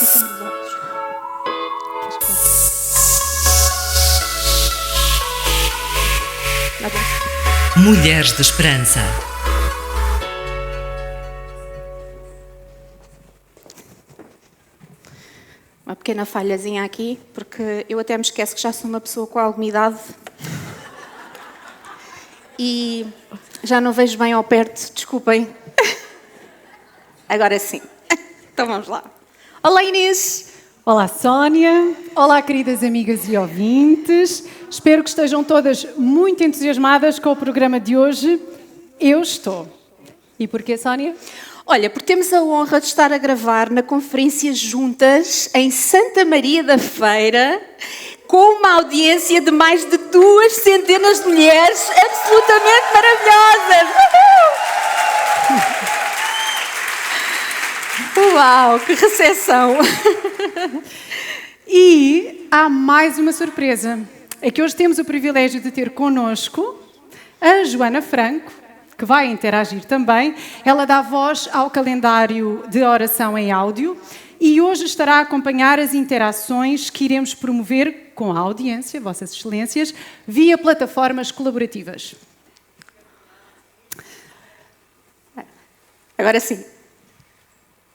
aqui em cima dos olhos. Mulheres de Esperança. Uma pequena falhazinha aqui, porque eu até me esqueço que já sou uma pessoa com alguma idade e já não vejo bem ao perto, desculpem. Agora sim. Então vamos lá. Olá, Inês! Olá, Sónia. Olá, queridas amigas e ouvintes. Espero que estejam todas muito entusiasmadas com o programa de hoje. Eu estou. E porquê, Sónia? Olha, porque temos a honra de estar a gravar na conferência juntas em Santa Maria da Feira, com uma audiência de mais de 200 de mulheres absolutamente maravilhosas. Uau, que recepção! E há mais uma surpresa. É que hoje temos o privilégio de ter connosco a Joana Franco, que vai interagir também. Ela dá voz ao calendário de oração em áudio e hoje estará a acompanhar as interações que iremos promover com a audiência, Vossas Excelências, via plataformas colaborativas. Agora sim.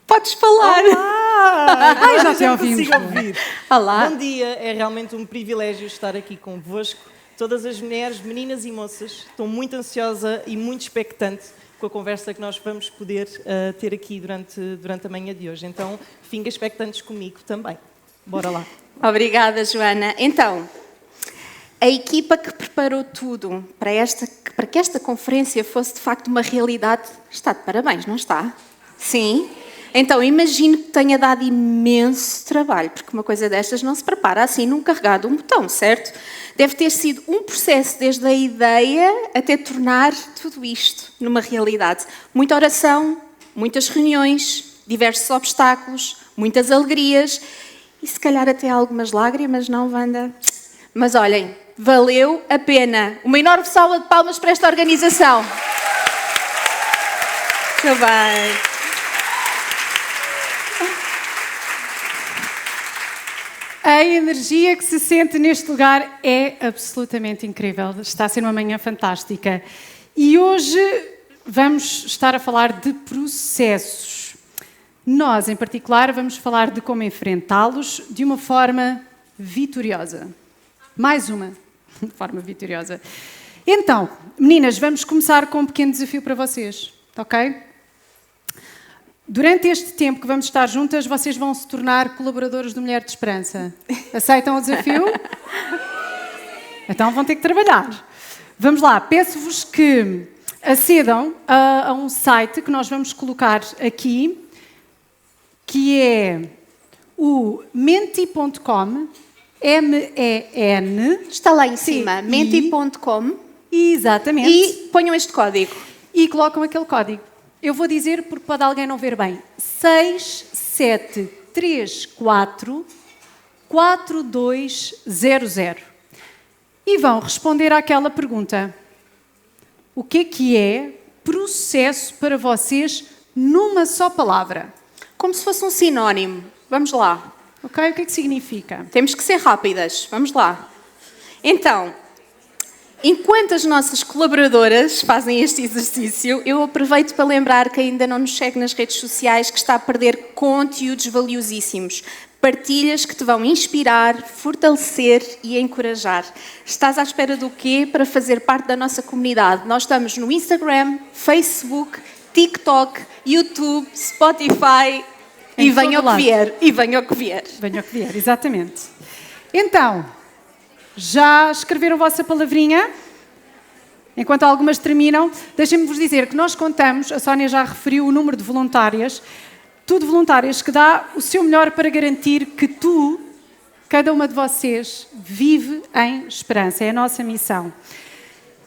Podes falar. Olá! Ai, já te ouvimos. Consigo ouvir. Olá. Bom dia, é realmente um privilégio estar aqui convosco. Todas as mulheres, meninas e moças, estou muito ansiosa e muito expectante com a conversa que nós vamos poder ter aqui durante a manhã de hoje. Então, fiquem expectantes comigo também. Bora lá. Obrigada, Joana. Então, a equipa que preparou tudo para que esta conferência fosse de facto uma realidade está de parabéns, não está? Sim? Então, imagino que tenha dado imenso trabalho, porque uma coisa destas não se prepara assim num carregar de um botão, certo? Deve ter sido um processo desde a ideia até tornar tudo isto numa realidade. Muita oração, muitas reuniões, diversos obstáculos, muitas alegrias e se calhar até algumas lágrimas, não, Wanda? Mas olhem, valeu a pena. Uma enorme salva de palmas para esta organização. Muito bem. A energia que se sente neste lugar é absolutamente incrível. Está a ser uma manhã fantástica. E hoje vamos estar a falar de processos. Nós, em particular, vamos falar de como enfrentá-los de uma forma vitoriosa. Mais uma forma vitoriosa. Então, meninas, vamos começar com um pequeno desafio para vocês, ok? Durante este tempo que vamos estar juntas, vocês vão se tornar colaboradores do Mulher de Esperança. Aceitam o desafio? Então vão ter que trabalhar. Vamos lá, peço-vos que acedam a um site que nós vamos colocar aqui, que é o menti.com, M-E-N. Está lá em cima, menti.com. Exatamente. E ponham este código. E colocam aquele código. Eu vou dizer porque pode alguém não ver bem. 6734 4200. E vão responder àquela pergunta. O que é processo para vocês numa só palavra? Como se fosse um sinónimo. Vamos lá. Ok? O que significa? Temos que ser rápidas. Vamos lá. Então, enquanto as nossas colaboradoras fazem este exercício, eu aproveito para lembrar que ainda não nos segue nas redes sociais que está a perder conteúdos valiosíssimos. Partilhas que te vão inspirar, fortalecer e encorajar. Estás à espera do quê para fazer parte da nossa comunidade? Nós estamos no Instagram, Facebook, TikTok, YouTube, Spotify e venha o que vier. E venha o que vier. Venha o que vier, exatamente. Então, já escreveram a vossa palavrinha? Enquanto algumas terminam, deixem-me vos dizer que nós contamos, a Sónia já referiu o número de voluntárias, tudo voluntárias que dá o seu melhor para garantir que cada uma de vocês, vive em esperança. É a nossa missão.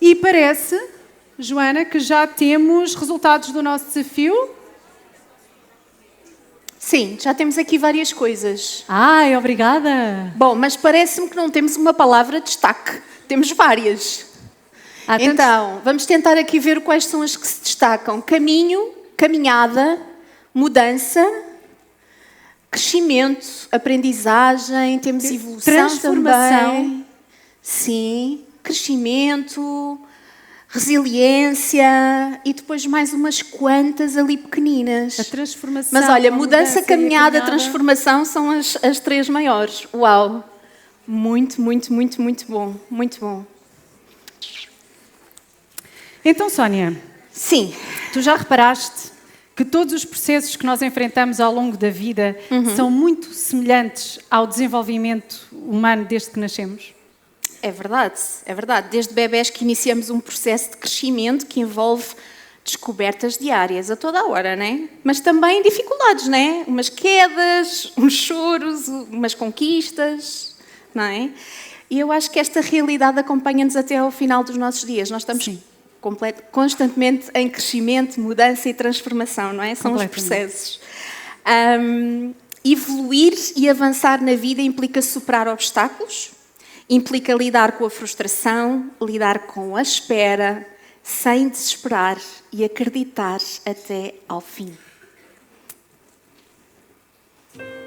E parece, Joana, que já temos resultados do nosso desafio? Sim, já temos aqui várias coisas. Ai, obrigada. Bom, mas parece-me que não temos uma palavra de destaque. Temos várias. Então, vamos tentar aqui ver quais são as que se destacam. Caminho, caminhada, mudança, crescimento, aprendizagem, temos evolução transformação. também. Sim, crescimento, resiliência e depois mais umas quantas ali pequeninas. A transformação. Mas olha, a mudança, e a caminhada, transformação são as três maiores. Uau! Muito, muito, muito, muito bom. Muito bom. Então, Sónia, Sim. tu já reparaste que todos os processos que nós enfrentamos ao longo da vida são muito semelhantes ao desenvolvimento humano desde que nascemos? É verdade, é verdade. Desde bebés que iniciamos um processo de crescimento que envolve descobertas diárias a toda a hora, né? Mas também dificuldades, né? Umas quedas, uns choros, umas conquistas, não é? E eu acho que esta realidade acompanha-nos até ao final dos nossos dias. Nós estamos constantemente em crescimento, mudança e transformação, não é? São os processos. Evoluir e avançar na vida implica superar obstáculos, implica lidar com a frustração, lidar com a espera, sem desesperar e acreditar até ao fim.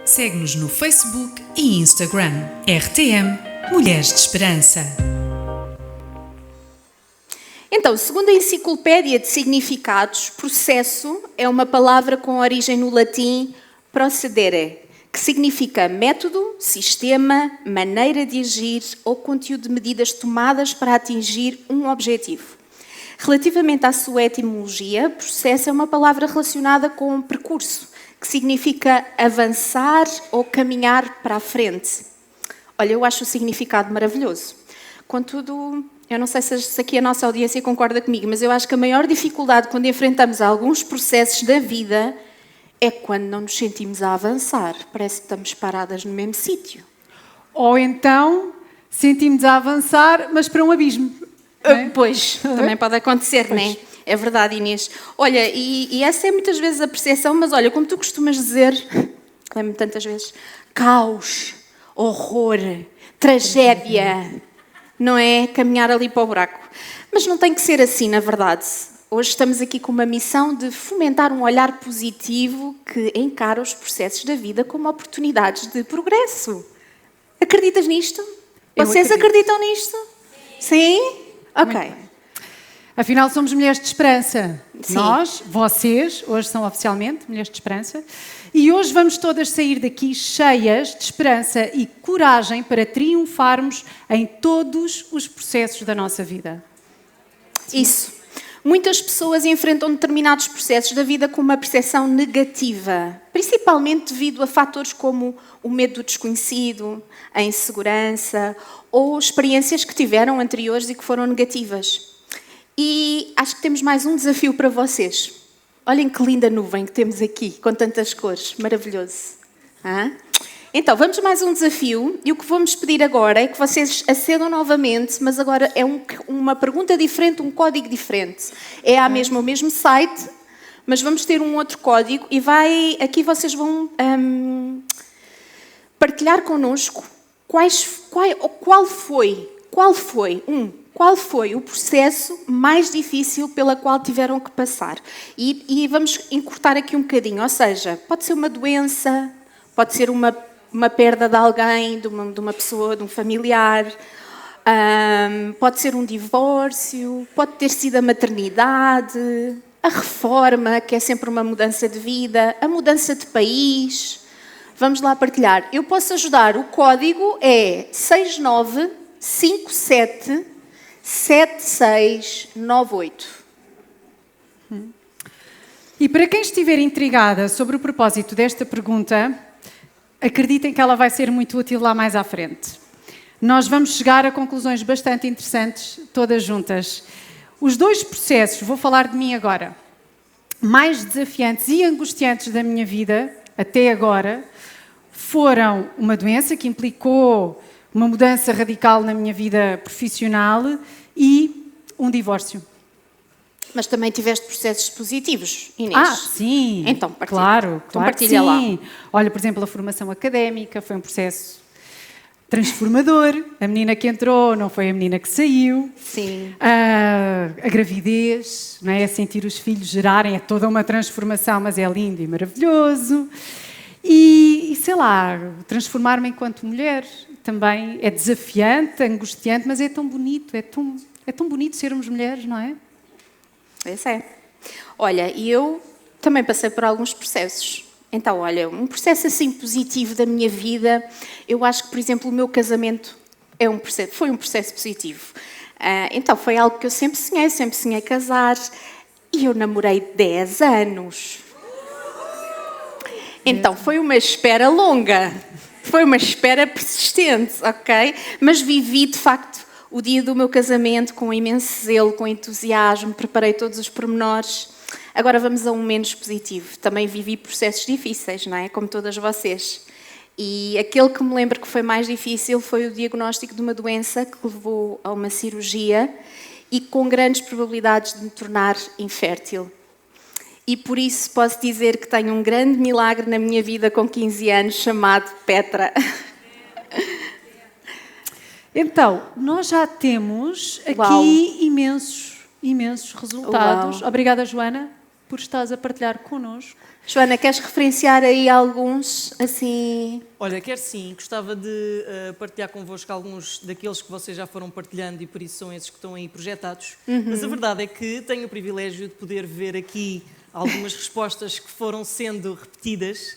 Segue-nos no Facebook e Instagram. RTM Mulheres de Esperança. Então, segundo a Enciclopédia de Significados, processo é uma palavra com origem no latim procedere, que significa método, sistema, maneira de agir ou conteúdo de medidas tomadas para atingir um objetivo. Relativamente à sua etimologia, processo é uma palavra relacionada com percurso, que significa avançar ou caminhar para a frente. Olha, eu acho o significado maravilhoso. Contudo, eu não sei se aqui a nossa audiência concorda comigo, mas eu acho que a maior dificuldade quando enfrentamos alguns processos da vida é quando não nos sentimos a avançar. Parece que estamos paradas no mesmo sítio. Ou então sentimos a avançar, mas para um abismo. Pois, também pode acontecer, não é? É verdade, Inês. Olha, e essa é muitas vezes a percepção, mas olha, como tu costumas dizer, lembro-me tantas vezes, caos, horror, tragédia, não é? Caminhar ali para o buraco. Mas não tem que ser assim, na verdade. Hoje estamos aqui com uma missão de fomentar um olhar positivo que encara os processos da vida como oportunidades de progresso. Acreditas nisto? Vocês acreditam nisto? Sim? Ok. Afinal, somos mulheres de esperança. Sim. Nós, vocês, hoje são oficialmente mulheres de esperança. E hoje vamos todas sair daqui cheias de esperança e coragem para triunfarmos em todos os processos da nossa vida. Isso. Muitas pessoas enfrentam determinados processos da vida com uma percepção negativa, principalmente devido a fatores como o medo do desconhecido, a insegurança ou experiências que tiveram anteriores e que foram negativas. E acho que temos mais um desafio para vocês. Olhem que linda nuvem que temos aqui, com tantas cores. Maravilhoso. Então, vamos mais um desafio. E o que vamos pedir agora é que vocês acedam novamente, mas agora é uma pergunta diferente, um código diferente. É o mesmo site, mas vamos ter um outro código e aqui vocês vão partilhar connosco qual foi o processo mais difícil pela qual tiveram que passar. E vamos encurtar aqui um bocadinho, ou seja, pode ser uma doença, pode ser uma perda de alguém, de uma pessoa, de um familiar, pode ser um divórcio, pode ter sido a maternidade, a reforma, que é sempre uma mudança de vida, a mudança de país. Vamos lá partilhar. Eu posso ajudar. O código é 69577698. E para quem estiver intrigada sobre o propósito desta pergunta, acreditem que ela vai ser muito útil lá mais à frente. Nós vamos chegar a conclusões bastante interessantes, todas juntas. Os dois processos, vou falar de mim agora, mais desafiantes e angustiantes da minha vida, até agora, foram uma doença que implicou uma mudança radical na minha vida profissional e um divórcio. Mas também tiveste processos positivos, Inês. Sim. Então, partilha. Claro partilha que lá. sim. Olha, por exemplo, a formação académica foi um processo transformador. A menina que entrou não foi a menina que saiu. Sim. A gravidez, não é? Sentir os filhos gerarem é toda uma transformação, mas é lindo e maravilhoso. E sei lá, transformar-me enquanto mulher também é desafiante, angustiante, mas é tão bonito, é tão bonito sermos mulheres, não é? Pois é. Olha, e eu também passei por alguns processos. Então, olha, um processo assim positivo da minha vida, eu acho que, por exemplo, o meu casamento foi um processo positivo. Então, foi algo que eu sempre sonhei casar, e eu namorei 10 anos. Então, foi uma espera longa, foi uma espera persistente, ok? Mas vivi, de facto, o dia do meu casamento com imenso zelo, com entusiasmo, preparei todos os pormenores. Agora vamos a um menos positivo. Também vivi processos difíceis, não é? Como todas vocês. E aquele que me lembro que foi mais difícil foi o diagnóstico de uma doença que levou a uma cirurgia e com grandes probabilidades de me tornar infértil. E por isso posso dizer que tenho um grande milagre na minha vida com 15 anos, chamado Petra. Então, nós já temos aqui Uau. imensos resultados. Uau. Obrigada, Joana, por estares a partilhar connosco. Joana, queres referenciar aí alguns, assim... Olha, quero sim, gostava de partilhar convosco alguns daqueles que vocês já foram partilhando e por isso são esses que estão aí projetados. Mas a verdade é que tenho o privilégio de poder ver aqui algumas respostas que foram sendo repetidas.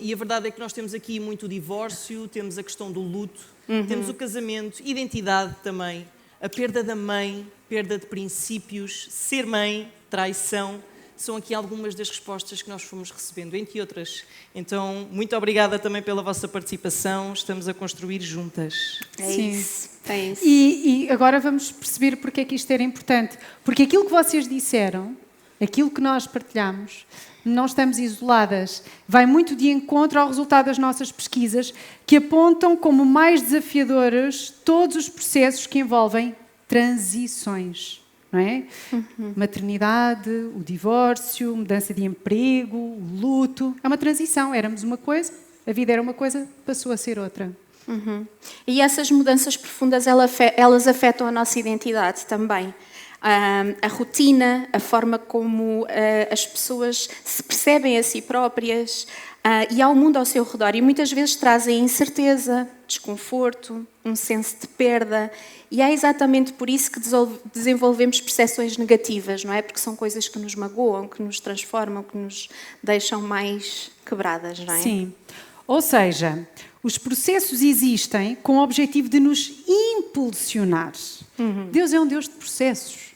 E a verdade é que nós temos aqui muito o divórcio, temos a questão do luto, temos o casamento, identidade também, a perda da mãe, perda de princípios, ser mãe, traição. São aqui algumas das respostas que nós fomos recebendo, entre outras. Então, muito obrigada também pela vossa participação. Estamos a construir juntas. Isso. E agora vamos perceber porque é que isto era importante. Porque aquilo que vocês disseram, aquilo que nós partilhamos, não estamos isoladas. Vai muito de encontro ao resultado das nossas pesquisas, que apontam como mais desafiadores todos os processos que envolvem transições. Não é? Maternidade, o divórcio, mudança de emprego, o luto. É uma transição. Éramos uma coisa, a vida era uma coisa, passou a ser outra. E essas mudanças profundas, elas afetam a nossa identidade também. A rotina, a forma como as pessoas se percebem a si próprias e ao mundo ao seu redor. E muitas vezes trazem incerteza, desconforto, um senso de perda. E é exatamente por isso que desenvolvemos percepções negativas, não é? Porque são coisas que nos magoam, que nos transformam, que nos deixam mais quebradas, não é? Sim. Ou seja, os processos existem com o objetivo de nos impulsionar. Deus é um Deus de processos.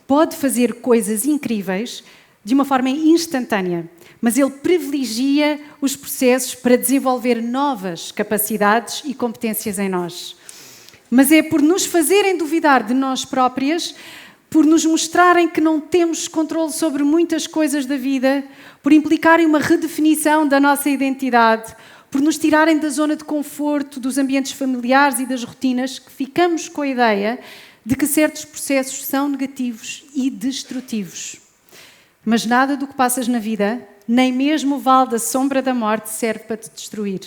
Pode fazer coisas incríveis de uma forma instantânea, mas Ele privilegia os processos para desenvolver novas capacidades e competências em nós. Mas é por nos fazerem duvidar de nós próprias, por nos mostrarem que não temos controle sobre muitas coisas da vida, por implicarem uma redefinição da nossa identidade, por nos tirarem da zona de conforto, dos ambientes familiares e das rotinas, que ficamos com a ideia de que certos processos são negativos e destrutivos. Mas nada do que passas na vida, nem mesmo o vale da sombra da morte, serve para te destruir.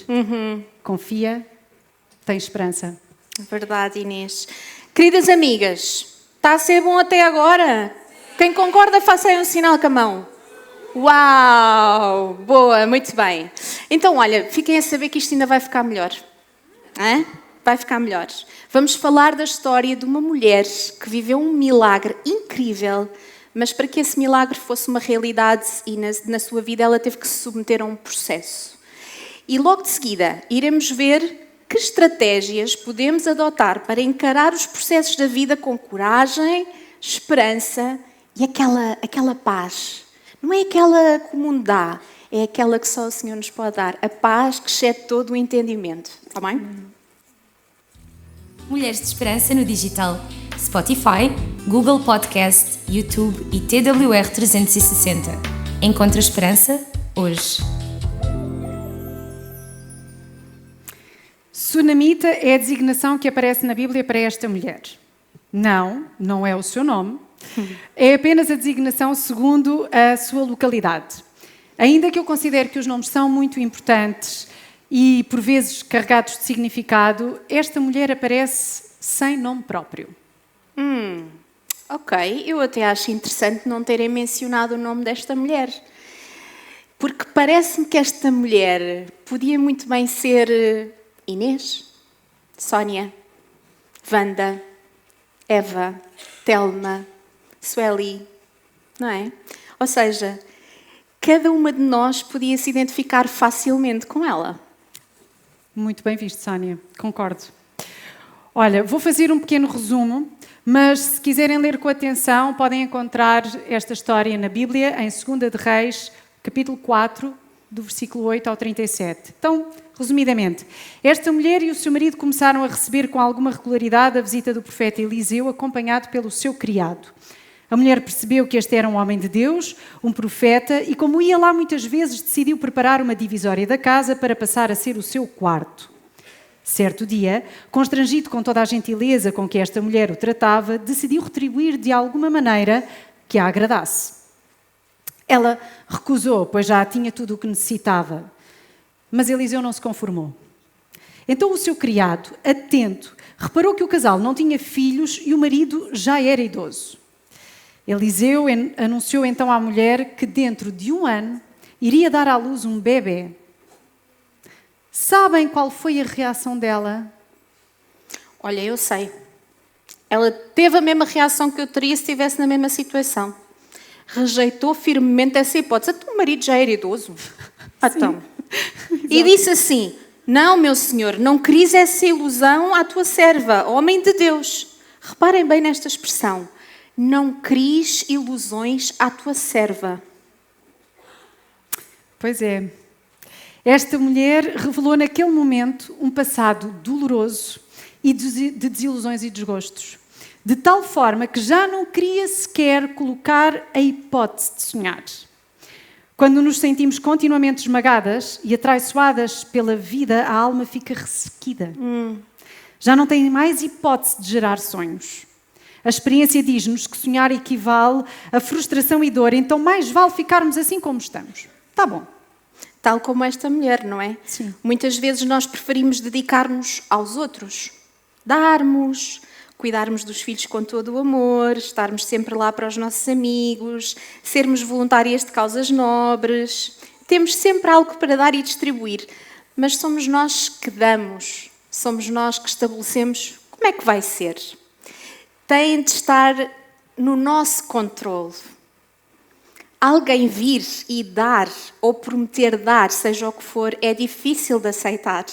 Confia, tem esperança. Verdade, Inês. Queridas amigas, está a ser bom até agora? Quem concorda, faça aí um sinal com a mão. Uau! Boa, muito bem. Então, olha, fiquem a saber que isto ainda vai ficar melhor. Vai ficar melhor. Vamos falar da história de uma mulher que viveu um milagre incrível, mas para que esse milagre fosse uma realidade e na sua vida ela teve que se submeter a um processo. E logo de seguida iremos ver que estratégias podemos adotar para encarar os processos da vida com coragem, esperança e aquela paz. Não é aquela que o mundo dá, é aquela que só o Senhor nos pode dar. A paz que excede todo o entendimento. Está bem? Mulheres de Esperança no digital. Spotify, Google Podcast, YouTube e TWR 360. Encontra esperança hoje. Sunamita é a designação que aparece na Bíblia para esta mulher. Não é o seu nome. É apenas a designação segundo a sua localidade. Ainda que eu considere que os nomes são muito importantes e, por vezes, carregados de significado, esta mulher aparece sem nome próprio. Ok, eu até acho interessante não terem mencionado o nome desta mulher. Porque parece-me que esta mulher podia muito bem ser Inês, Sónia, Wanda, Eva, Telma, Sueli, não é? Ou seja, cada uma de nós podia se identificar facilmente com ela. Muito bem visto, Sónia. Concordo. Olha, vou fazer um pequeno resumo, mas se quiserem ler com atenção, podem encontrar esta história na Bíblia, em 2 de Reis, capítulo 4, do versículo 8 ao 37. Então, resumidamente, esta mulher e o seu marido começaram a receber com alguma regularidade a visita do profeta Eliseu, acompanhado pelo seu criado. A mulher percebeu que este era um homem de Deus, um profeta, e como ia lá muitas vezes, decidiu preparar uma divisória da casa para passar a ser o seu quarto. Certo dia, constrangido com toda a gentileza com que esta mulher o tratava, decidiu retribuir de alguma maneira que a agradasse. Ela recusou, pois já tinha tudo o que necessitava. Mas Eliseu não se conformou. Então o seu criado, atento, reparou que o casal não tinha filhos e o marido já era idoso. Eliseu anunciou então à mulher que dentro de 1 ano iria dar à luz um bebê. Sabem qual foi a reação dela? Olha, eu sei. Ela teve a mesma reação que eu teria se estivesse na mesma situação. Rejeitou firmemente essa hipótese. O teu marido já era idoso. Então. E disse assim: não, meu senhor, não queres essa ilusão à tua serva, homem de Deus. Reparem bem nesta expressão. Não cries ilusões à tua serva. Pois é. Esta mulher revelou naquele momento um passado doloroso e de desilusões e desgostos. De tal forma que já não queria sequer colocar a hipótese de sonhar. Quando nos sentimos continuamente esmagadas e atraiçoadas pela vida, a alma fica ressequida. Já não tem mais hipótese de gerar sonhos. A experiência diz-nos que sonhar equivale a frustração e dor, então mais vale ficarmos assim como estamos. Tá bom. Tal como esta mulher, não é? Sim. Muitas vezes nós preferimos dedicar-nos aos outros. Darmos, cuidarmos dos filhos com todo o amor, estarmos sempre lá para os nossos amigos, sermos voluntárias de causas nobres. Temos sempre algo para dar e distribuir, mas somos nós que damos, somos nós que estabelecemos como é que vai ser. Tem de estar no nosso controle. Alguém vir e dar, ou prometer dar, seja o que for, é difícil de aceitar,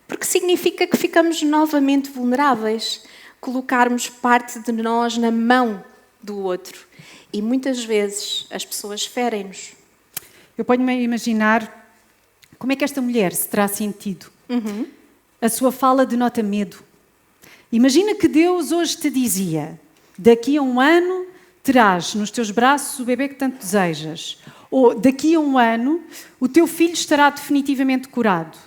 porque significa que ficamos novamente vulneráveis, colocarmos parte de nós na mão do outro. E muitas vezes as pessoas ferem-nos. Eu ponho-me a imaginar como é que esta mulher se terá sentido. A sua fala denota medo. Imagina que Deus hoje te dizia: daqui a 1 ano terás nos teus braços o bebê que tanto desejas. Ou daqui a 1 ano o teu filho estará definitivamente curado.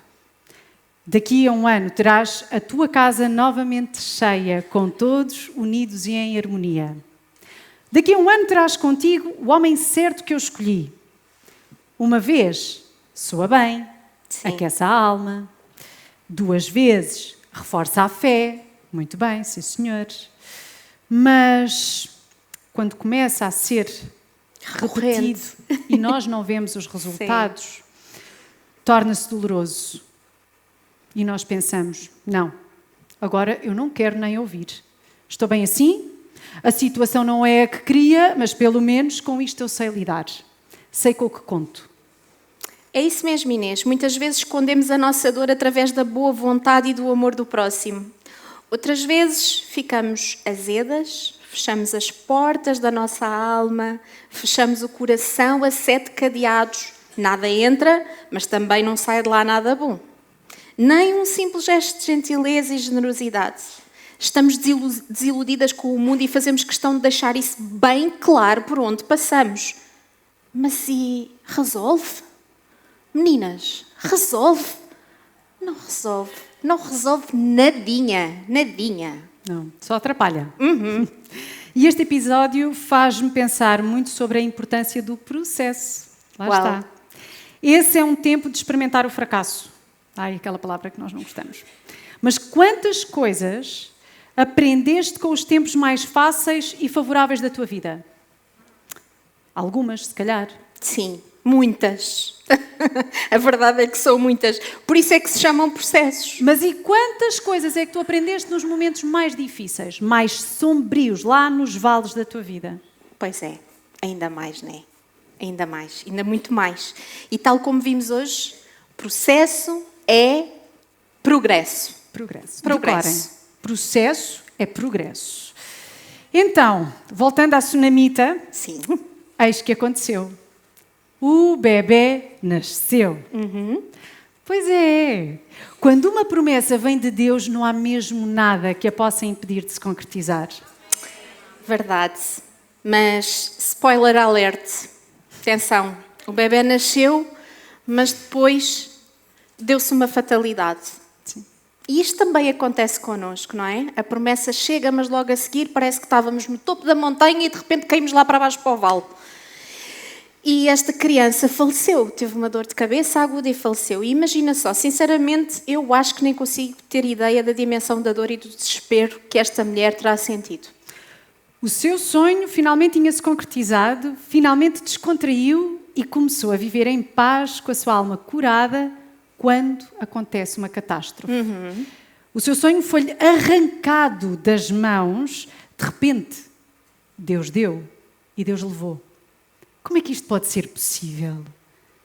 Daqui a 1 ano terás a tua casa novamente cheia, com todos unidos e em harmonia. Daqui a 1 ano terás contigo o homem certo que eu escolhi. Uma vez, soa bem, Sim. aquece a alma. 2 vezes, reforça a fé. Muito bem, sim senhor. Mas quando começa a ser repetido e nós não vemos os resultados, torna-se doloroso. E nós pensamos: não, agora eu não quero nem ouvir. Estou bem assim? A situação não é a que queria, mas pelo menos com isto eu sei lidar. Sei com o que conto. É isso mesmo, Inês. Muitas vezes escondemos a nossa dor através da boa vontade e do amor do próximo. Outras vezes ficamos azedas, fechamos as portas da nossa alma, fechamos o coração a 7 cadeados. Nada entra, mas também não sai de lá nada bom. Nem um simples gesto de gentileza e generosidade. Estamos desiludidas com o mundo e fazemos questão de deixar isso bem claro por onde passamos. Mas e resolve? Meninas, resolve? Não resolve. Não resolve nadinha, nadinha. Não, só atrapalha. E este episódio faz-me pensar muito sobre a importância do processo. Lá está. Esse é um tempo de experimentar o fracasso. Ai, aquela palavra que nós não gostamos. Mas quantas coisas aprendeste com os tempos mais fáceis e favoráveis da tua vida? Algumas, se calhar. Sim. Muitas. A verdade é que são muitas. Por isso é que se chamam processos. Mas e quantas coisas é que tu aprendeste nos momentos mais difíceis, mais sombrios, lá nos vales da tua vida? Pois é, ainda mais, não é? Ainda mais, ainda muito mais. E tal como vimos hoje, processo é progresso. Progresso. Progresso. Reparem, processo é progresso. Então, voltando à tsunamita, Sim. eis que aconteceu. O bebê nasceu. Pois é. Quando uma promessa vem de Deus, não há mesmo nada que a possa impedir de se concretizar. Verdade. Mas, spoiler alert, atenção, o bebê nasceu, mas depois deu-se uma fatalidade. Sim. E isto também acontece connosco, não é? A promessa chega, mas logo a seguir parece que estávamos no topo da montanha e de repente caímos lá para baixo para o vale. E esta criança faleceu, teve uma dor de cabeça aguda e faleceu. E imagina só, sinceramente, eu acho que nem consigo ter ideia da dimensão da dor e do desespero que esta mulher terá sentido. O seu sonho finalmente tinha-se concretizado, finalmente descontraiu e começou a viver em paz com a sua alma curada quando acontece uma catástrofe. O seu sonho foi-lhe arrancado das mãos, de repente, Deus deu e Deus levou. Como é que isto pode ser possível?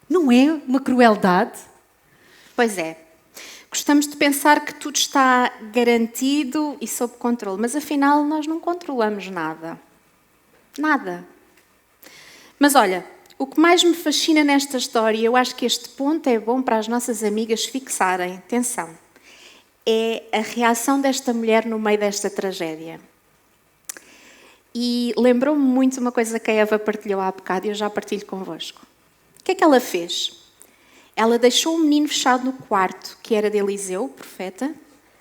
Não é uma crueldade? Pois é. Gostamos de pensar que tudo está garantido e sob controle, mas afinal nós não controlamos nada. Nada. Mas olha, o que mais me fascina nesta história, eu acho que este ponto é bom para as nossas amigas fixarem, atenção, é a reação desta mulher no meio desta tragédia. E lembrou-me muito uma coisa que a Eva partilhou há bocado e eu já partilho convosco. O que é que ela fez? Ela deixou o menino fechado no quarto, que era de Eliseu, o profeta,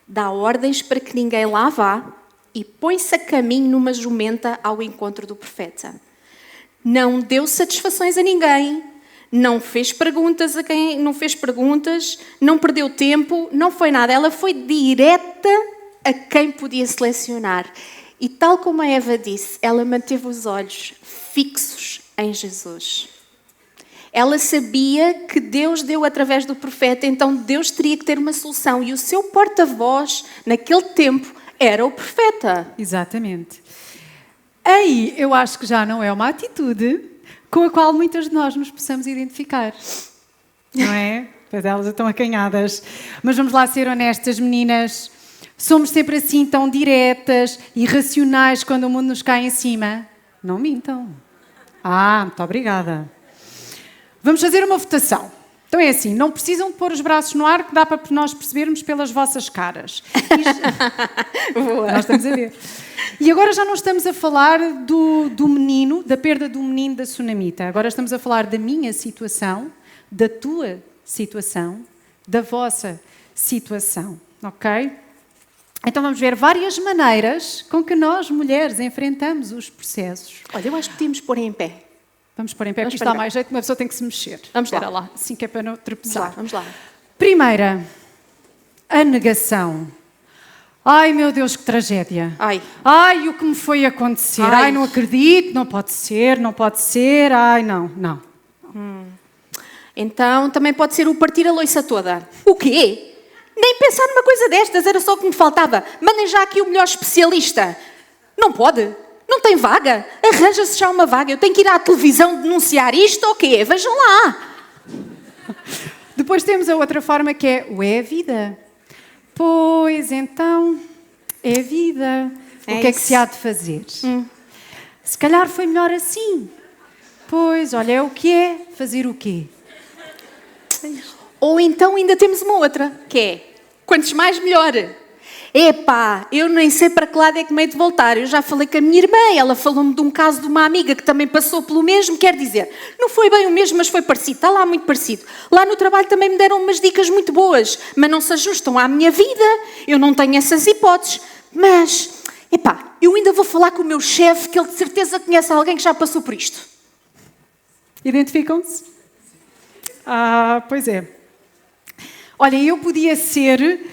dá ordens para que ninguém lá vá e põe-se a caminho numa jumenta ao encontro do profeta. Não deu satisfações a ninguém, não fez perguntas a quem não fez perguntas, não perdeu tempo, não foi nada. Ela foi direta a quem podia selecionar. E tal como a Eva disse, ela manteve os olhos fixos em Jesus. Ela sabia que Deus deu através do profeta, então Deus teria que ter uma solução. E o seu porta-voz, naquele tempo, era o profeta. Exatamente. Aí eu acho que já não é uma atitude com a qual muitas de nós nos possamos identificar. Não é? Pois elas estão acanhadas. Mas vamos lá ser honestas, meninas. Somos sempre assim tão diretas e racionais quando o mundo nos cai em cima? Não mintam. Muito obrigada. Vamos fazer uma votação. Então é assim, não precisam de pôr os braços no ar, que dá para nós percebermos pelas vossas caras. Boa. Nós estamos a ver. E agora já não estamos a falar do menino, da perda do menino da tsunamita. Agora estamos a falar da minha situação, da tua situação, da vossa situação. Ok? Então vamos ver várias maneiras com que nós, mulheres, enfrentamos os processos. Olha, eu acho que podíamos pôr em pé. Vamos pôr em pé, Vamos porque isto pôr em dá pé. mais jeito, uma pessoa tem que se mexer. Vamos lá. Espera lá. Assim que é para não tropeçar. Vamos lá. Primeira, a negação. Ai, meu Deus, que tragédia. Ai. O que me foi acontecer. Ai. Ai, não acredito, não pode ser, não pode ser. Ai, não. Então também pode ser o partir a loiça toda. O quê? Nem pensar numa coisa destas, era só o que me faltava. Mandem já aqui o melhor especialista. Não pode? Não tem vaga? Arranja-se já uma vaga. Eu tenho que ir à televisão denunciar isto ou quê? Vejam lá. Depois temos a outra forma que é o é a vida. Pois então, é a vida. É o que é que isso. se há de fazer? Se calhar foi melhor assim. Pois, olha, é o que é. Fazer o quê? Ou então ainda temos uma outra, que é, quantos mais melhor. Epá, eu nem sei para que lado é que me hei de voltar. Eu já falei com a minha irmã, ela falou-me de um caso de uma amiga que também passou pelo mesmo, quer dizer, não foi bem o mesmo, mas foi parecido, está lá muito parecido. Lá no trabalho também me deram umas dicas muito boas, mas não se ajustam à minha vida, eu não tenho essas hipóteses. Mas, epá, eu ainda vou falar com o meu chefe, que ele de certeza conhece alguém que já passou por isto. Identificam-se? Pois é. Olha, eu podia ser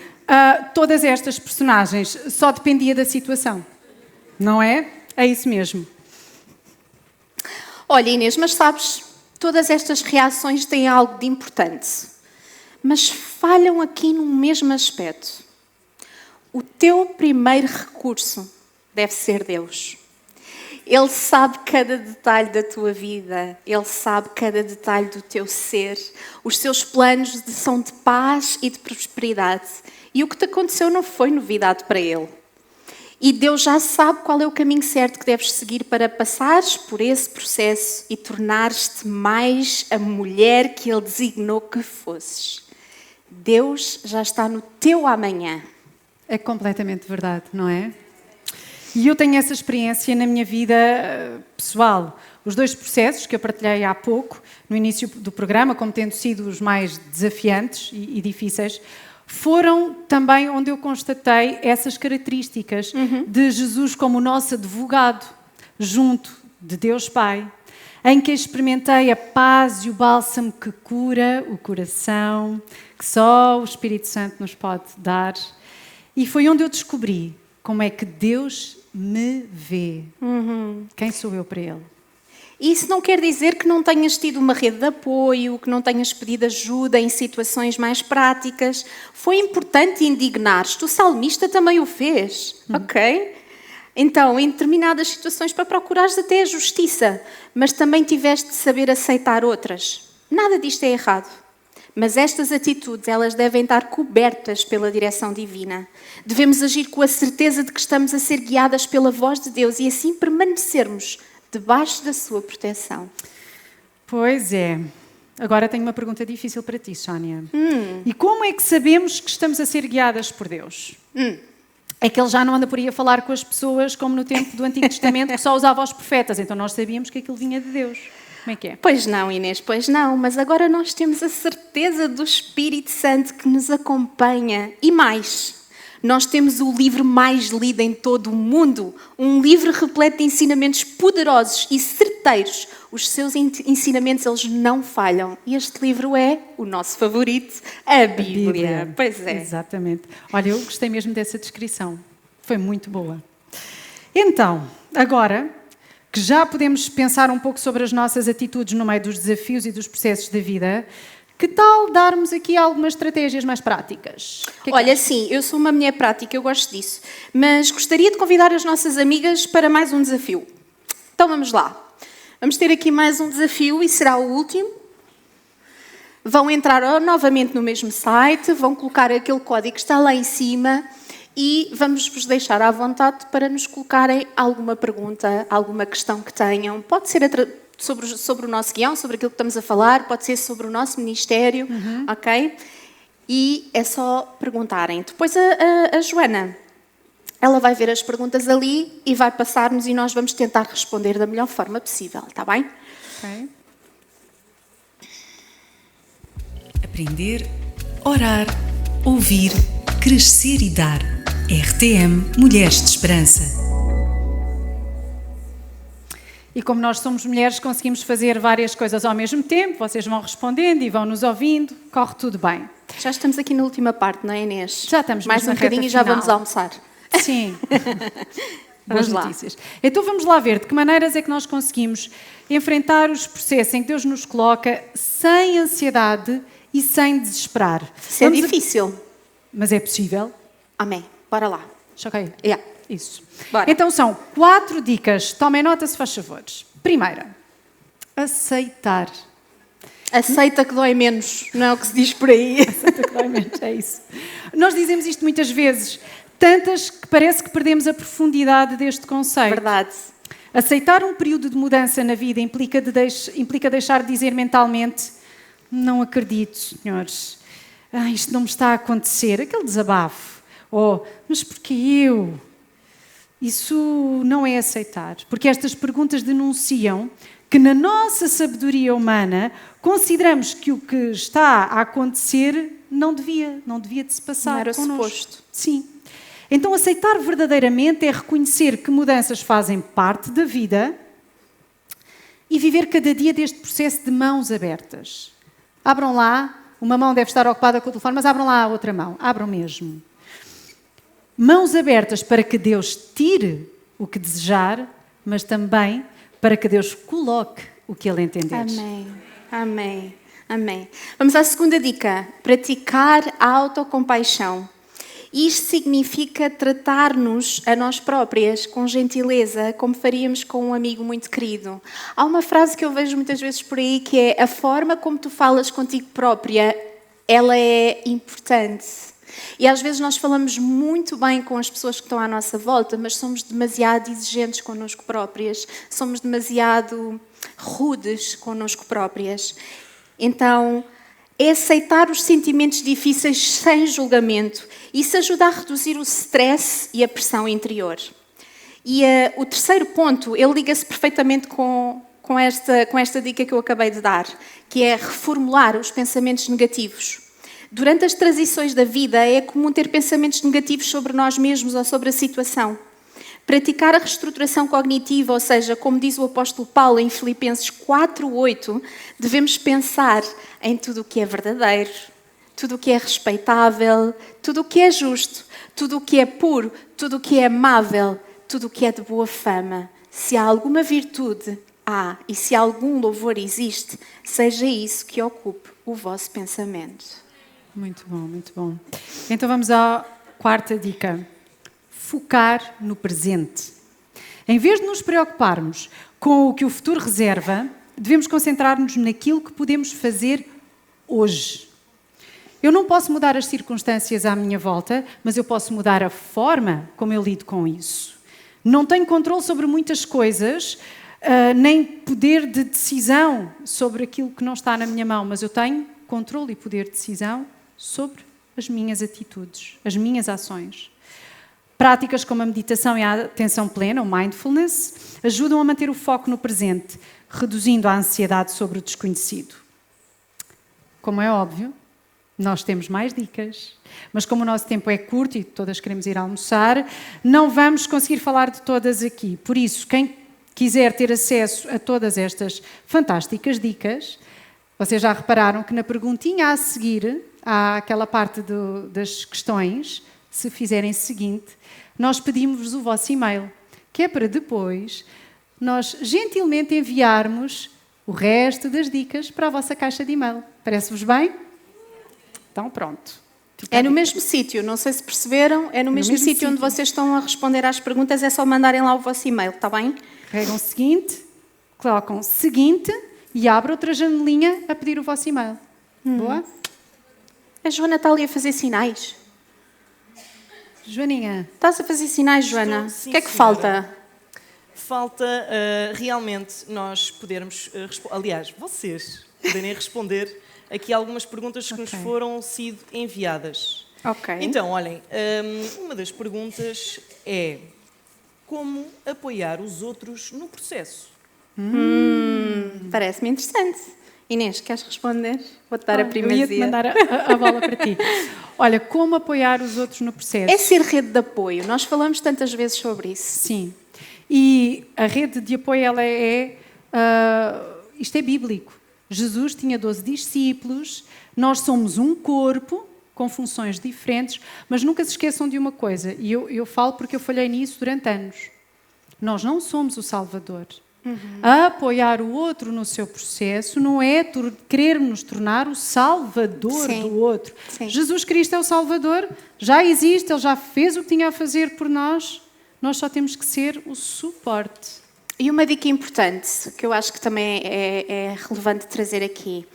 todas estas personagens, só dependia da situação. Não é? É isso mesmo. Olha, Inês, mas sabes, Todas estas reações têm algo de importante, mas falham aqui num mesmo aspecto. O teu primeiro recurso deve ser Deus. Ele sabe cada detalhe da tua vida, Ele sabe cada detalhe do teu ser. Os teus planos são de paz e de prosperidade. E o que te aconteceu não foi novidade para Ele. E Deus já sabe qual é o caminho certo que deves seguir para passares por esse processo e tornares-te mais a mulher que Ele designou que fosses. Deus já está no teu amanhã. É completamente verdade, não é? E eu tenho essa experiência na minha vida pessoal. Os 2 processos que eu partilhei há pouco, no início do programa, como tendo sido os mais desafiantes e difíceis, foram também onde eu constatei essas características de Jesus como o nosso advogado, junto de Deus Pai, em que experimentei a paz e o bálsamo que cura o coração, que só o Espírito Santo nos pode dar. E foi onde eu descobri como é que Deus me vê. Quem sou eu para Ele? Isso não quer dizer que não tenhas tido uma rede de apoio, que não tenhas pedido ajuda em situações mais práticas. Foi importante indignar-te. O salmista também o fez, ok? Então, em determinadas situações, para procurares até a justiça, mas também tiveste de saber aceitar outras. Nada disto é errado. Mas estas atitudes, elas devem estar cobertas pela direção divina. Devemos agir com a certeza de que estamos a ser guiadas pela voz de Deus e assim permanecermos debaixo da sua proteção. Pois é. Agora tenho uma pergunta difícil para ti, Sónia. E como é que sabemos que estamos a ser guiadas por Deus? É que Ele já não anda por aí a falar com as pessoas como no tempo do Antigo Testamento, que só usava os profetas. Então nós sabíamos que aquilo vinha de Deus. Como é que é? Pois não, Inês, pois não. Mas agora nós temos a certeza do Espírito Santo que nos acompanha. E mais, nós temos o livro mais lido em todo o mundo. Um livro repleto de ensinamentos poderosos e certeiros. Os seus ensinamentos, eles não falham. E este livro é o nosso favorito, a Bíblia. Pois é. Exatamente. Olha, eu gostei mesmo dessa descrição. Foi muito boa. Então, agora que já podemos pensar um pouco sobre as nossas atitudes no meio dos desafios e dos processos da vida, que tal darmos aqui algumas estratégias mais práticas? Olha, sim, eu sou uma mulher prática, eu gosto disso. Mas gostaria de convidar as nossas amigas para mais um desafio. Então vamos lá. Vamos ter aqui mais um desafio e será o último. Vão entrar novamente no mesmo site, vão colocar aquele código que está lá em cima e vamos-vos deixar à vontade para nos colocarem alguma pergunta, alguma questão que tenham. Pode ser sobre o nosso guião, sobre aquilo que estamos a falar, pode ser sobre o nosso ministério, ok? E é só perguntarem. Depois a Joana, ela vai ver as perguntas ali e vai passar-nos e nós vamos tentar responder da melhor forma possível, está bem? Ok. Aprender, orar, ouvir, crescer e dar. RTM Mulheres de Esperança. E como nós somos mulheres, conseguimos fazer várias coisas ao mesmo tempo, vocês vão respondendo e vão nos ouvindo, corre tudo bem. Já estamos aqui na última parte, não é, Inês? Já estamos mais mesmo um na reta bocadinho e já final. vamos almoçar. Sim. Vamos Boas lá. notícias. Então vamos lá ver de que maneiras é que nós conseguimos enfrentar os processos em que Deus nos coloca sem ansiedade e sem desesperar. Isso é difícil. Mas é possível. Amém. Bora lá. Choquei. Yeah. Isso. Bora. Então são 4 dicas. Tomem nota, se faz favores. Primeira, aceitar. Aceita que dói menos, não é o que se diz por aí. Aceita que dói menos, é isso. Nós dizemos isto muitas vezes, tantas que parece que perdemos a profundidade deste conceito. Verdade. Aceitar um período de mudança na vida implica deixar de dizer mentalmente: não acredito, senhores, isto não me está a acontecer, aquele desabafo. Ou, mas porquê eu? Isso não é aceitar, porque estas perguntas denunciam que na nossa sabedoria humana consideramos que o que está a acontecer não devia de se passar. Não era connosco. suposto. Sim. Então aceitar verdadeiramente é reconhecer que mudanças fazem parte da vida e viver cada dia deste processo de mãos abertas. Abram lá, uma mão deve estar ocupada com o telefone, mas abram lá a outra mão, abram mesmo. Mãos abertas para que Deus tire o que desejar, mas também para que Deus coloque o que Ele entender. Amém. Amém. Amém. Vamos à segunda dica. Praticar a autocompaixão. Isto significa tratar-nos a nós próprias com gentileza, como faríamos com um amigo muito querido. Há uma frase que eu vejo muitas vezes por aí que é: a forma como tu falas contigo própria, ela é importante. E às vezes nós falamos muito bem com as pessoas que estão à nossa volta, mas somos demasiado exigentes connosco próprias, somos demasiado rudes connosco próprias. Então, é aceitar os sentimentos difíceis sem julgamento. Isso ajuda a reduzir o stress e a pressão interior. E o terceiro ponto, ele liga-se perfeitamente com esta dica que eu acabei de dar, que é reformular os pensamentos negativos. Durante as transições da vida, é comum ter pensamentos negativos sobre nós mesmos ou sobre a situação. Praticar a reestruturação cognitiva, ou seja, como diz o apóstolo Paulo em Filipenses 4:8, devemos pensar em tudo o que é verdadeiro, tudo o que é respeitável, tudo o que é justo, tudo o que é puro, tudo o que é amável, tudo o que é de boa fama. Se há alguma virtude, há, e se algum louvor existe, seja isso que ocupe o vosso pensamento. Muito bom, muito bom. Então vamos à quarta dica. Focar no presente. Em vez de nos preocuparmos com o que o futuro reserva, devemos concentrar-nos naquilo que podemos fazer hoje. Eu não posso mudar as circunstâncias à minha volta, mas eu posso mudar a forma como eu lido com isso. Não tenho controle sobre muitas coisas, nem poder de decisão sobre aquilo que não está na minha mão, mas eu tenho controle e poder de decisão sobre as minhas atitudes, as minhas ações. Práticas como a meditação e a atenção plena, o mindfulness, ajudam a manter o foco no presente, reduzindo a ansiedade sobre o desconhecido. Como é óbvio, nós temos mais dicas, mas como o nosso tempo é curto e todas queremos ir almoçar, não vamos conseguir falar de todas aqui. Por isso, quem quiser ter acesso a todas estas fantásticas dicas, vocês já repararam que na perguntinha a seguir, há aquela parte das questões, se fizerem o seguinte, nós pedimos-vos o vosso e-mail, que é para depois nós gentilmente enviarmos o resto das dicas para a vossa caixa de e-mail. Parece-vos bem? Então pronto. É no mesmo sítio, não sei se perceberam, é no mesmo sítio onde vocês estão a responder às perguntas, é só mandarem lá o vosso e-mail, está bem? Carregam seguinte, colocam seguinte e abrem outra janelinha a pedir o vosso e-mail. Boa? A Joana está ali a fazer sinais. Joaninha. Estás a fazer sinais, Joana? Sim, o que é que senhora. falta? Falta realmente nós podermos, aliás, vocês poderem responder aqui algumas perguntas que nos foram sido enviadas. Ok. Então, olhem, uma das perguntas é: como apoiar os outros no processo? Parece-me interessante. Inês, queres responder? Vou-te dar a Eu primazia. ia-te mandar a bola para ti. Olha, como apoiar os outros no processo? É ser rede de apoio. Nós falamos tantas vezes sobre isso. Sim. E a rede de apoio, ela isto é bíblico. Jesus tinha 12 discípulos, nós somos um corpo com funções diferentes, mas nunca se esqueçam de uma coisa, e eu falo porque eu falhei nisso durante anos. Nós não somos o Salvador. Apoiar o outro no seu processo não é querermos nos tornar o Salvador do outro. Sim. Jesus Cristo é o Salvador, já existe, Ele já fez o que tinha a fazer por nós, nós só temos que ser o suporte. E uma dica importante, que eu acho que também é relevante trazer aqui.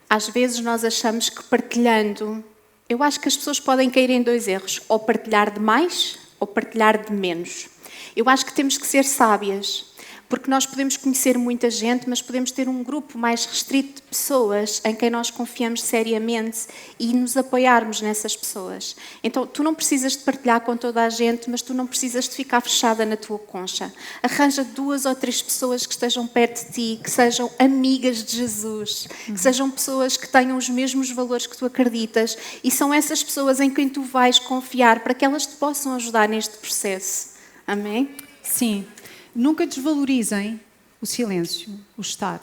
Às vezes nós achamos que partilhando, eu acho que as pessoas podem cair em dois erros, ou partilhar de mais ou partilhar de menos. Eu acho que temos que ser sábias, porque nós podemos conhecer muita gente, mas podemos ter um grupo mais restrito de pessoas em quem nós confiamos seriamente e nos apoiarmos nessas pessoas. Então, tu não precisas de partilhar com toda a gente, mas tu não precisas de ficar fechada na tua concha. Arranja 2 ou 3 pessoas que estejam perto de ti, que sejam amigas de Jesus, que sejam pessoas que tenham os mesmos valores que tu acreditas, e são essas pessoas em quem tu vais confiar para que elas te possam ajudar neste processo. Amém? Sim. Nunca desvalorizem o silêncio, o estar.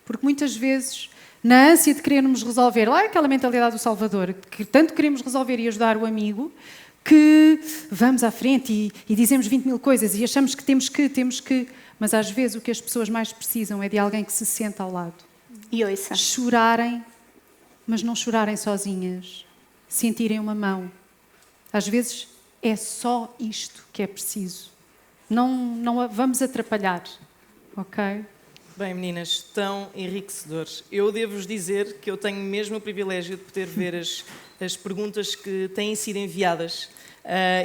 Porque muitas vezes, na ânsia de querermos resolver, lá é aquela mentalidade do Salvador, que tanto queremos resolver e ajudar o amigo, que vamos à frente e dizemos 20 mil coisas e achamos que temos que... Mas às vezes o que as pessoas mais precisam é de alguém que se sente ao lado. E ouça. chorarem, mas não chorarem sozinhas, sentirem uma mão. Às vezes é só isto que é preciso. Não a vamos atrapalhar, ok? Bem, meninas, tão enriquecedores. Eu devo-vos dizer que eu tenho mesmo o privilégio de poder ver as perguntas que têm sido enviadas.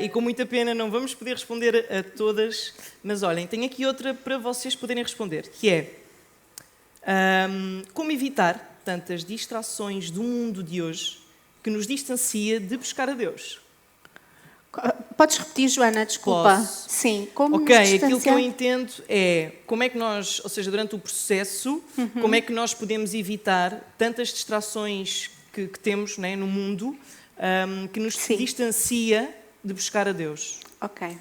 E com muita pena não vamos poder responder a todas, mas olhem, tenho aqui outra para vocês poderem responder, que é como evitar tantas distrações do mundo de hoje que nos distancia de buscar a Deus? Podes repetir, Joana, desculpa. Posso? Sim, como Ok, nos distanciar? aquilo que eu entendo é como é que nós, ou seja, durante o processo, como é que nós podemos evitar tantas distrações que temos, né, no mundo que nos Sim. distancia de buscar a Deus. Ok.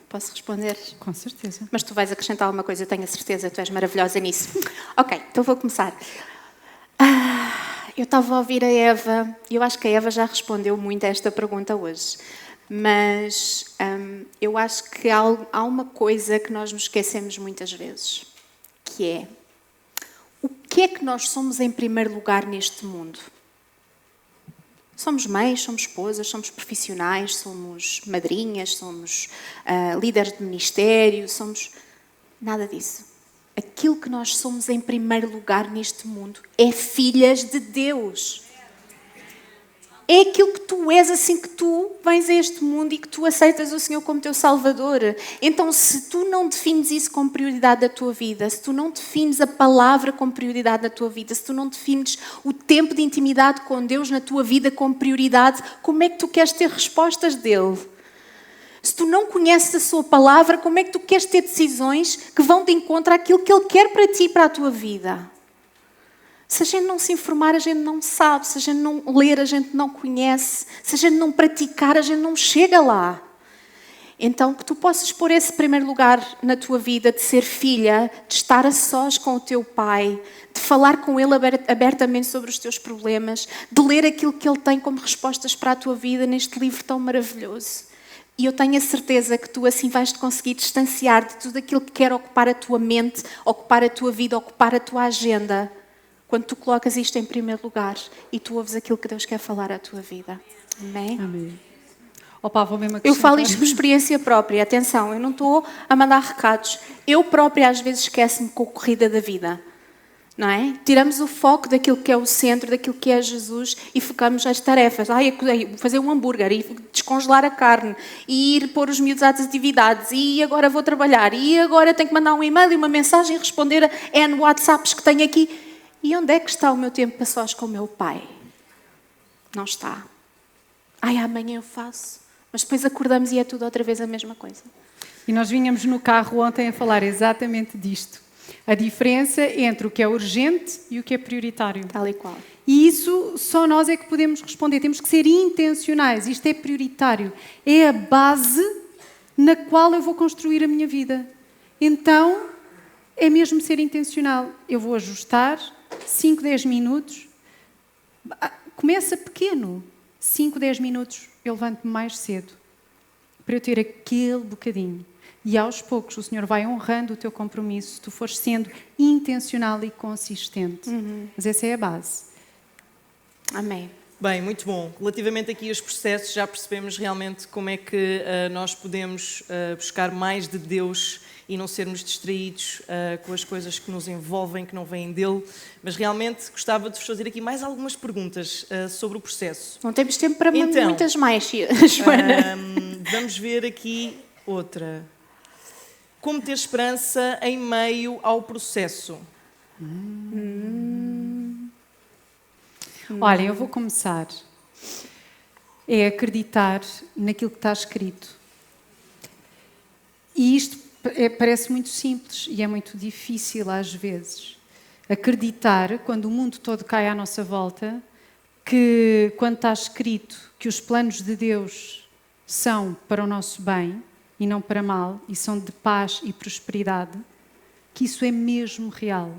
Posso responder? Com certeza. Mas tu vais acrescentar alguma coisa, eu tenho a certeza, tu és maravilhosa nisso. Ok, então vou começar. Eu estava a ouvir a Eva, e eu acho que a Eva já respondeu muito a esta pergunta hoje. Mas eu acho que há uma coisa que nós nos esquecemos muitas vezes, que é o que é que nós somos em primeiro lugar neste mundo? Somos mães, somos esposas, somos profissionais, somos madrinhas, somos líderes de ministério, somos... Nada disso. Aquilo que nós somos em primeiro lugar neste mundo é filhas de Deus. É aquilo que tu és assim que tu vens a este mundo e que tu aceitas o Senhor como teu Salvador. Então, se tu não defines isso como prioridade da tua vida, se tu não defines a palavra como prioridade da tua vida, se tu não defines o tempo de intimidade com Deus na tua vida como prioridade, como é que tu queres ter respostas dele? Se tu não conheces a sua palavra, como é que tu queres ter decisões que vão de encontro àquilo que ele quer para ti e para a tua vida? Se a gente não se informar, a gente não sabe. Se a gente não ler, a gente não conhece. Se a gente não praticar, a gente não chega lá. Então, que tu possas pôr esse primeiro lugar na tua vida, de ser filha, de estar a sós com o teu pai, de falar com ele abertamente sobre os teus problemas, de ler aquilo que ele tem como respostas para a tua vida neste livro tão maravilhoso. E eu tenho a certeza que tu assim vais-te conseguir distanciar de tudo aquilo que quer ocupar a tua mente, ocupar a tua vida, ocupar a tua agenda. Quando tu colocas isto em primeiro lugar e tu ouves aquilo que Deus quer falar à tua vida. Amém? Amém. Opa, vou mesmo Eu falo acrescentar. isto por experiência própria. Atenção, eu não estou a mandar recados. Eu própria às vezes esqueço-me com a corrida da vida. Não é? Tiramos o foco daquilo que é o centro, daquilo que é Jesus e focamos nas tarefas. Fazer um hambúrguer e descongelar a carne e ir pôr os miúdos às atividades e agora vou trabalhar e agora tenho que mandar um e-mail e uma mensagem e responder a N WhatsApps que tenho aqui. E onde é que está o meu tempo para sós com o meu pai? Não está. Amanhã eu faço. Mas depois acordamos e é tudo outra vez a mesma coisa. E nós vínhamos no carro ontem a falar exatamente disto. A diferença entre o que é urgente e o que é prioritário. Tal e qual. E isso só nós é que podemos responder. Temos que ser intencionais. Isto é prioritário. É a base na qual eu vou construir a minha vida. Então, é mesmo ser intencional. Eu vou ajustar 5, 10 minutos. Começa pequeno. 5, 10 minutos. Eu levanto-me mais cedo. Para eu ter aquele bocadinho. E aos poucos o Senhor vai honrando o teu compromisso. Se tu fores sendo intencional e consistente. Mas essa é a base. Amém. Bem, muito bom. Relativamente aqui aos processos, já percebemos realmente como é que nós podemos buscar mais de Deus e não sermos distraídos com as coisas que nos envolvem, que não vêm dele. Mas realmente gostava de vos fazer aqui mais algumas perguntas sobre o processo. Não temos tempo para Então, muitas mais, Joana. Vamos ver aqui outra. Como ter esperança em meio ao processo? Olha, eu vou começar. É acreditar naquilo que está escrito. E isto parece muito simples e é muito difícil às vezes. Acreditar, quando o mundo todo cai à nossa volta, que quando está escrito que os planos de Deus são para o nosso bem e não para mal, e são de paz e prosperidade, que isso é mesmo real.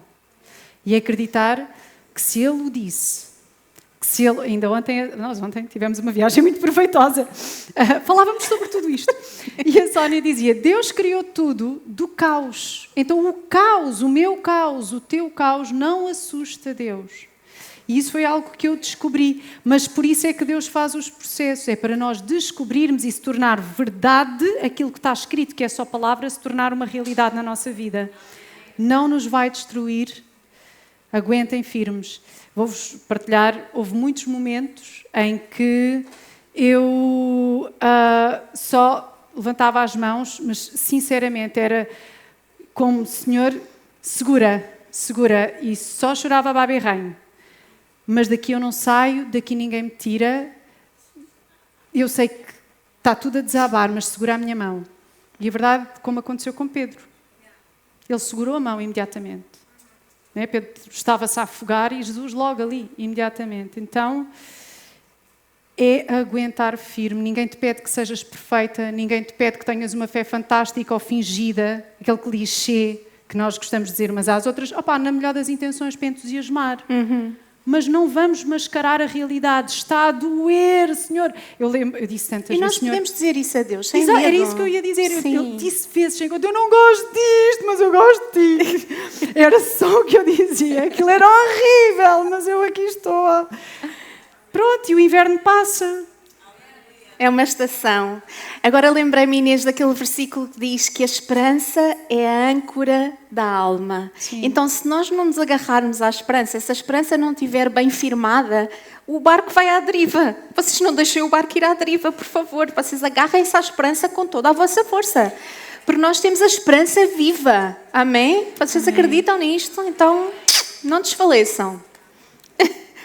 E acreditar que se Ele o disse, se ele, ainda nós ontem tivemos uma viagem muito proveitosa, falávamos sobre tudo isto. E a Sónia dizia, Deus criou tudo do caos. Então o caos, o meu caos, o teu caos não assusta Deus. E isso foi algo que eu descobri. Mas por isso é que Deus faz os processos. É para nós descobrirmos e se tornar verdade aquilo que está escrito, que é só palavra, se tornar uma realidade na nossa vida. Não nos vai destruir. Aguentem firmes. Vou-vos partilhar, houve muitos momentos em que eu só levantava as mãos, mas sinceramente era como, Senhor, segura, e só chorava a baba e ranho. Mas daqui eu não saio, daqui ninguém me tira. Eu sei que está tudo a desabar, mas segura a minha mão. E a verdade, como aconteceu com Pedro. Ele segurou a mão imediatamente. Pedro estava-se a afogar e Jesus logo ali, imediatamente. Então, é aguentar firme. Ninguém te pede que sejas perfeita, ninguém te pede que tenhas uma fé fantástica ou fingida, aquele clichê que nós gostamos de dizer umas às outras, na melhor das intenções para entusiasmar. Mas não vamos mascarar a realidade. Está a doer, Senhor. Eu disse tantas vezes, E nós Senhor, podemos dizer isso a Deus, sem exato, medo. era isso que eu ia dizer. Sim. Eu disse vezes, eu não gosto disto, mas eu gosto de ti. Era só o que eu dizia. Aquilo era horrível, mas eu aqui estou. Pronto, e o inverno passa. É uma estação. Agora lembrei-me, Inês, daquele versículo que diz que a esperança é a âncora da alma. Sim. Então, se nós não nos agarrarmos à esperança, se a esperança não estiver bem firmada, o barco vai à deriva. Vocês não deixem o barco ir à deriva, por favor. Vocês agarrem-se à esperança com toda a vossa força. Porque nós temos a esperança viva. Amém? Vocês acreditam nisto? Então, não desfaleçam.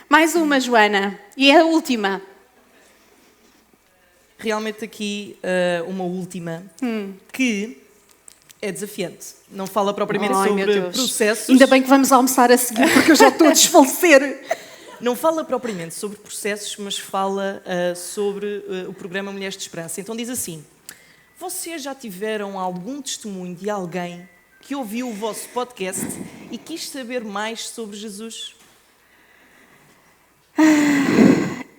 Mais uma, Joana. E é a última. Realmente aqui uma última que é desafiante. Não fala propriamente sobre processos. Ainda bem que vamos almoçar a seguir, porque eu já estou a desfalecer. Não fala propriamente sobre processos, mas fala sobre o programa Mulheres de Esperança. Então diz assim, vocês já tiveram algum testemunho de alguém que ouviu o vosso podcast e quis saber mais sobre Jesus?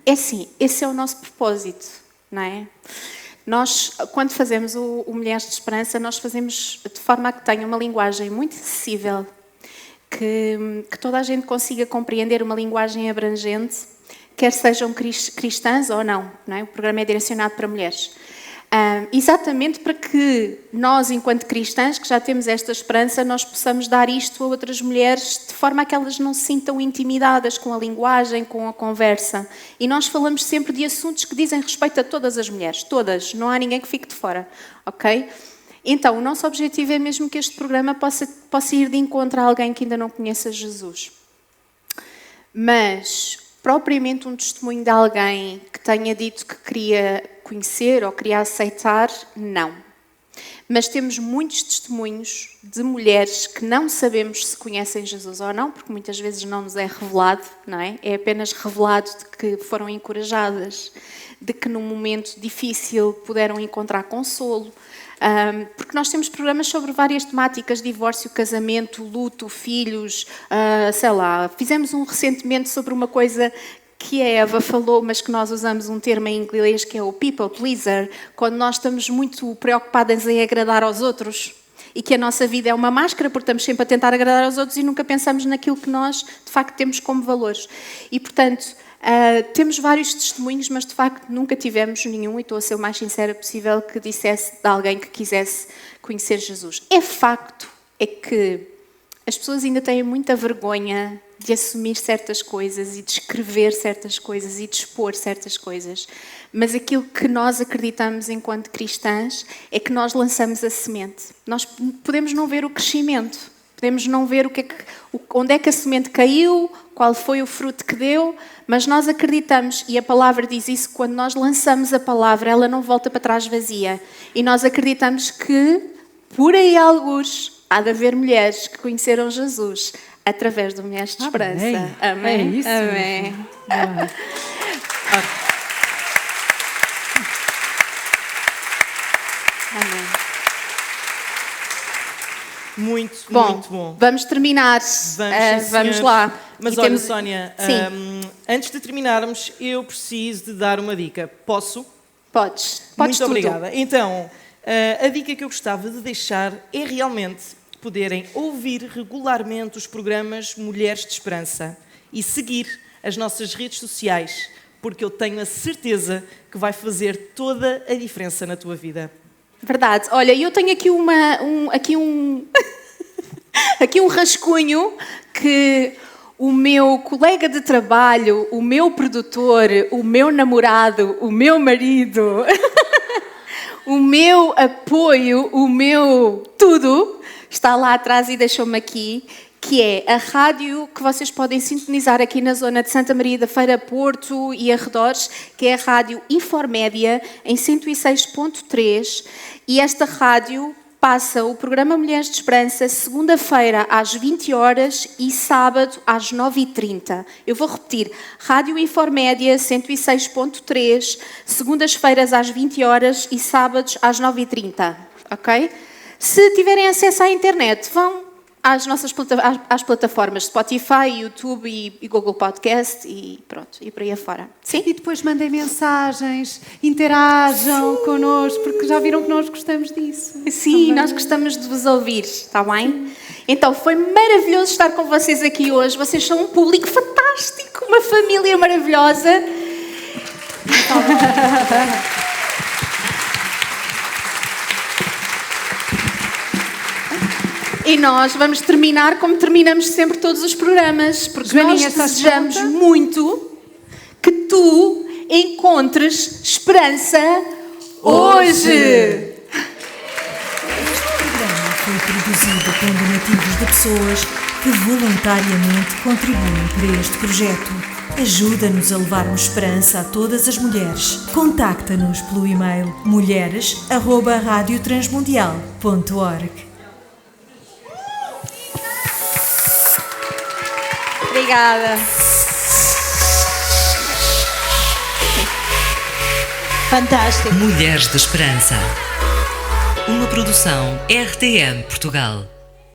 É assim, esse é o nosso propósito, não é? Nós, quando fazemos o Mulheres de Esperança, nós fazemos de forma a que tenha uma linguagem muito acessível, que toda a gente consiga compreender, uma linguagem abrangente, quer sejam cristãs ou não, não é? O programa é direcionado para mulheres. Exatamente para que nós, enquanto cristãs, que já temos esta esperança, nós possamos dar isto a outras mulheres de forma a que elas não se sintam intimidadas com a linguagem, com a conversa. E nós falamos sempre de assuntos que dizem respeito a todas as mulheres, todas, não há ninguém que fique de fora, ok? Então, o nosso objetivo é mesmo que este programa possa ir de encontro a alguém que ainda não conheça Jesus. Mas, propriamente um testemunho de alguém que tenha dito que queria conhecer ou queria aceitar, não. Mas temos muitos testemunhos de mulheres que não sabemos se conhecem Jesus ou não, porque muitas vezes não nos é revelado, não é? É apenas revelado de que foram encorajadas, de que num momento difícil puderam encontrar consolo. Porque nós temos programas sobre várias temáticas, divórcio, casamento, luto, filhos, sei lá. Fizemos um recentemente sobre uma coisa que a Eva falou, mas que nós usamos um termo em inglês que é o people pleaser, quando nós estamos muito preocupadas em agradar aos outros e que a nossa vida é uma máscara porque estamos sempre a tentar agradar aos outros e nunca pensamos naquilo que nós de facto temos como valores. E portanto, temos vários testemunhos, mas de facto nunca tivemos nenhum, e estou a ser o mais sincera possível, que dissesse de alguém que quisesse conhecer Jesus. É facto, é que as pessoas ainda têm muita vergonha de assumir certas coisas e de escrever certas coisas e de expor certas coisas. Mas aquilo que nós acreditamos enquanto cristãs é que nós lançamos a semente. Nós podemos não ver o crescimento, podemos não ver onde é que a semente caiu, qual foi o fruto que deu, mas nós acreditamos, e a palavra diz isso, quando nós lançamos a palavra, ela não volta para trás vazia. E nós acreditamos que, por aí algures, há de haver mulheres que conheceram Jesus através do Mulheres de Esperança. Amém. É isso. Amém. Amém. Muito, Bom, muito bom. vamos terminar. Sim, Vamos senhores. lá. Mas E olha, temos- Sónia, Sim. antes de terminarmos, eu preciso de dar uma dica. Posso? Podes Muito tudo. obrigada. Então, a dica que eu gostava de deixar é realmente poderem ouvir regularmente os programas Mulheres de Esperança e seguir as nossas redes sociais, porque eu tenho a certeza que vai fazer toda a diferença na tua vida. Verdade. Olha, eu tenho aqui aqui um rascunho que o meu colega de trabalho, o meu produtor, o meu namorado, o meu marido, o meu apoio, o meu tudo, está lá atrás e deixou-me aqui, que é a rádio que vocês podem sintonizar aqui na zona de Santa Maria da Feira, Porto e arredores, que é a rádio Informédia, em 106.3, e esta rádio passa o programa Mulheres de Esperança segunda-feira às 20 horas e sábado às 9h30. Eu vou repetir, rádio Informédia 106.3, segundas-feiras às 20 horas e sábados às 9h30, ok? Se tiverem acesso à internet, vão às nossas às plataformas Spotify, YouTube e Google Podcast e pronto, e por aí afora. Sim? E depois mandem mensagens, interajam connosco, porque já viram que nós gostamos disso. Sim, Também. nós gostamos de vos ouvir, está bem? Então, foi maravilhoso estar com vocês aqui hoje. Vocês são um público fantástico, uma família maravilhosa. E nós vamos terminar como terminamos sempre todos os programas, porque Joaninha, nós estás desejamos pronta? muito que tu encontres esperança hoje. Este programa foi produzido com donativos de pessoas que voluntariamente contribuem para este projeto. Ajuda-nos a levarmos esperança a todas as mulheres. Contacta-nos pelo e-mail mulheres@radiotransmundial.org. Obrigada. Fantástico. Mulheres de Esperança. Uma produção RTM Portugal.